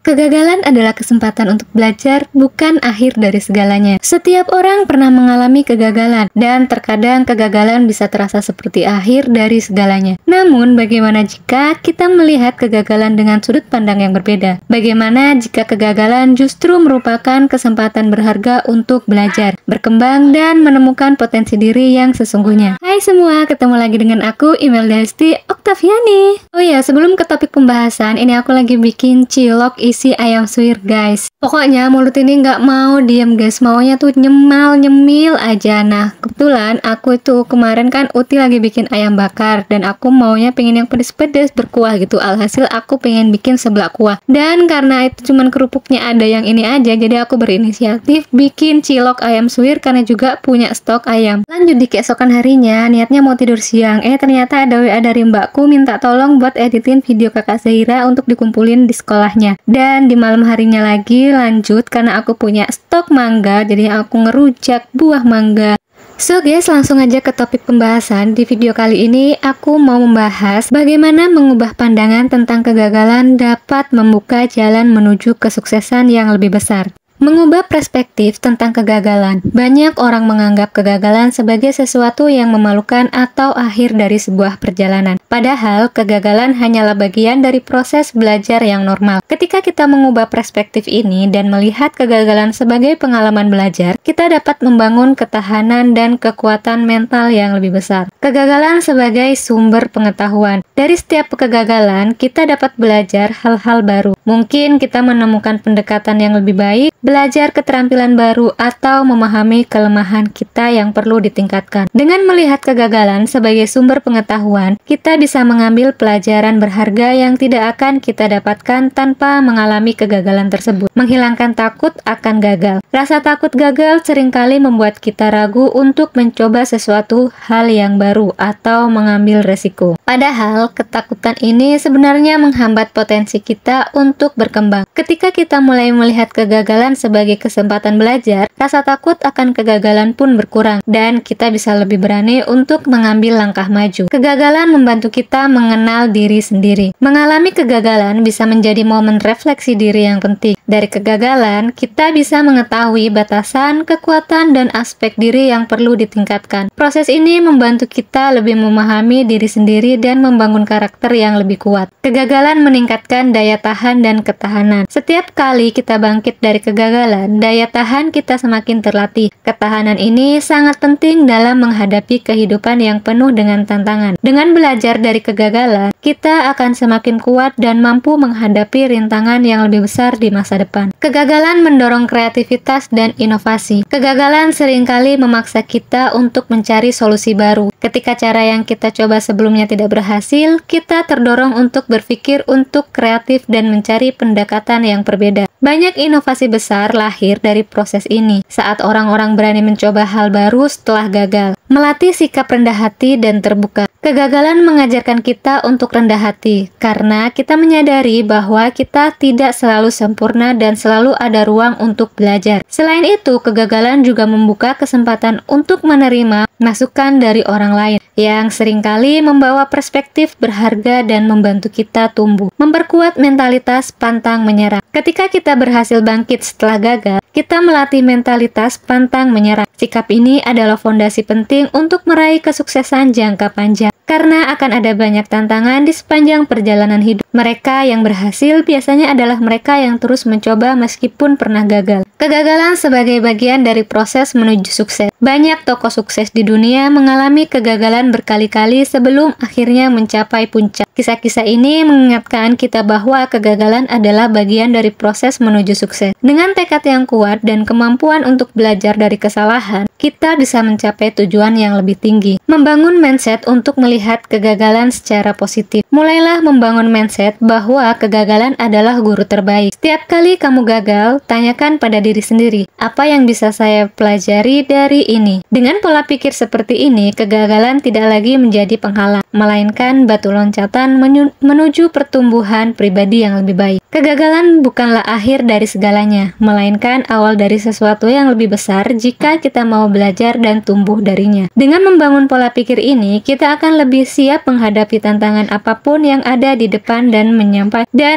Kegagalan adalah kesempatan untuk belajar, bukan akhir dari segalanya. Setiap orang pernah mengalami kegagalan, dan terkadang kegagalan bisa terasa seperti akhir dari segalanya. Namun, bagaimana jika kita melihat kegagalan dengan sudut pandang yang berbeda? Bagaimana jika kegagalan justru merupakan kesempatan berharga untuk belajar, berkembang, dan menemukan potensi diri yang sesungguhnya? Hai semua, ketemu lagi dengan aku, Imelda Hesti Oktaviani. Oh ya, sebelum ke topik pembahasan, ini aku lagi bikin cilok isi ayam suwir guys. Pokoknya mulut ini nggak mau diem guys, maunya tuh nyemil aja. Nah kebetulan aku itu kemarin kan Uti lagi bikin ayam bakar, dan aku maunya pengen yang pedes-pedes berkuah gitu. Alhasil aku pengen bikin seblak kuah, dan karena itu cuman kerupuknya ada yang ini aja, jadi aku berinisiatif bikin cilok ayam suwir karena juga punya stok ayam. Lanjut di keesokan harinya, niatnya mau tidur siang, ternyata ada WA dari mbakku minta tolong buat editin video kakak Zaira untuk dikumpulin di sekolahnya. Dan di malam harinya lagi lanjut karena aku punya stok mangga, jadi aku ngerujak buah mangga. So guys, langsung aja ke topik pembahasan. Di video kali ini aku mau membahas bagaimana mengubah pandangan tentang kegagalan dapat membuka jalan menuju kesuksesan yang lebih besar. Mengubah perspektif tentang kegagalan. Banyak orang menganggap kegagalan sebagai sesuatu yang memalukan atau akhir dari sebuah perjalanan. Padahal, kegagalan hanyalah bagian dari proses belajar yang normal. Ketika kita mengubah perspektif ini dan melihat kegagalan sebagai pengalaman belajar, kita dapat membangun ketahanan dan kekuatan mental yang lebih besar. Kegagalan sebagai sumber pengetahuan. Dari setiap kegagalan, kita dapat belajar hal-hal baru. Mungkin kita menemukan pendekatan yang lebih baik, belajar keterampilan baru, atau memahami kelemahan kita yang perlu ditingkatkan. Dengan melihat kegagalan sebagai sumber pengetahuan, kita bisa mengambil pelajaran berharga yang tidak akan kita dapatkan tanpa mengalami kegagalan tersebut. Menghilangkan takut akan gagal. Rasa takut gagal seringkali membuat kita ragu untuk mencoba sesuatu hal yang baru atau mengambil resiko. Padahal, ketakutan ini sebenarnya menghambat potensi kita untuk berkembang. Ketika kita mulai melihat kegagalan sebagai kesempatan belajar, rasa takut akan kegagalan pun berkurang, dan kita bisa lebih berani untuk mengambil langkah maju. Kegagalan membantu kita mengenal diri sendiri. Mengalami kegagalan bisa menjadi momen refleksi diri yang penting. Dari kegagalan, kita bisa mengetahui batasan, kekuatan, dan aspek diri yang perlu ditingkatkan. Proses ini membantu kita lebih memahami diri sendiri dan membangun karakter yang lebih kuat. Kegagalan meningkatkan daya tahan dan ketahanan. Setiap kali kita bangkit dari kegagalan, daya tahan kita semakin terlatih. Ketahanan ini sangat penting dalam menghadapi kehidupan yang penuh dengan tantangan. Dengan belajar dari kegagalan, kita akan semakin kuat dan mampu menghadapi rintangan yang lebih besar di masa depan. Kegagalan mendorong kreativitas dan inovasi. Kegagalan seringkali memaksa kita untuk mencari solusi baru. Ketika cara yang kita coba sebelumnya tidak berhasil, kita terdorong untuk berpikir untuk kreatif dan mencari pendekatan yang berbeda. Banyak inovasi besar lahir dari proses ini, saat orang-orang berani mencoba hal baru setelah gagal. Melatih sikap rendah hati dan terbuka. Kegagalan mengajarkan kita untuk rendah hati, karena kita menyadari bahwa kita tidak selalu sempurna dan selalu ada ruang untuk belajar. Selain itu, kegagalan juga membuka kesempatan untuk menerima masukan dari orang lain, yang seringkali membawa perspektif berharga dan membantu kita tumbuh. Memperkuat mentalitas pantang menyerah. Ketika kita berhasil bangkit setelah gagal, kita melatih mentalitas pantang menyerah. Sikap ini adalah fondasi penting untuk meraih kesuksesan jangka panjang, karena akan ada banyak tantangan di sepanjang perjalanan hidup. Mereka yang berhasil biasanya adalah mereka yang terus mencoba meskipun pernah gagal. Kegagalan sebagai bagian dari proses menuju sukses. Banyak tokoh sukses di dunia mengalami kegagalan berkali-kali sebelum akhirnya mencapai puncak. Kisah-kisah ini mengingatkan kita bahwa kegagalan adalah bagian dari proses menuju sukses. Dengan tekad yang kuat dan kemampuan untuk belajar dari kesalahan, kita bisa mencapai tujuan yang lebih tinggi. Membangun mindset untuk melihat kegagalan secara positif. Mulailah membangun mindset bahwa kegagalan adalah guru terbaik. Setiap kali kamu gagal, tanyakan pada diri sendiri, apa yang bisa saya pelajari dari ini? Dengan pola pikir seperti ini, kegagalan tidak lagi menjadi penghalang, melainkan batu loncatan menuju pertumbuhan pribadi yang lebih baik. Kegagalan bukanlah akhir dari segalanya, melainkan awal dari sesuatu yang lebih besar jika kita mau belajar dan tumbuh darinya. Dengan membangun pola pikir ini, kita akan lebih siap menghadapi tantangan apapun yang ada di depan dan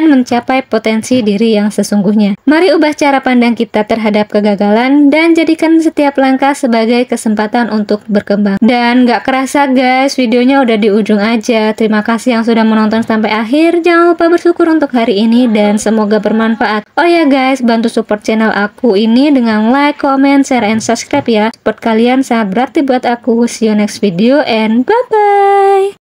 mencapai potensi diri yang sesungguhnya. Mari ubah cara pandang kita terhadap kegagalan dan jadikan setiap langkah sebagai kesempatan untuk berkembang. Dan gak kerasa guys, videonya udah di ujung aja. Terima kasih yang sudah menonton sampai akhir. Jangan lupa bersyukur untuk hari ini dan semoga bermanfaat. Oh ya guys, bantu support channel aku ini dengan like, comment, share, and subscribe ya. Support kalian sangat berarti buat aku. See you next video and bye-bye.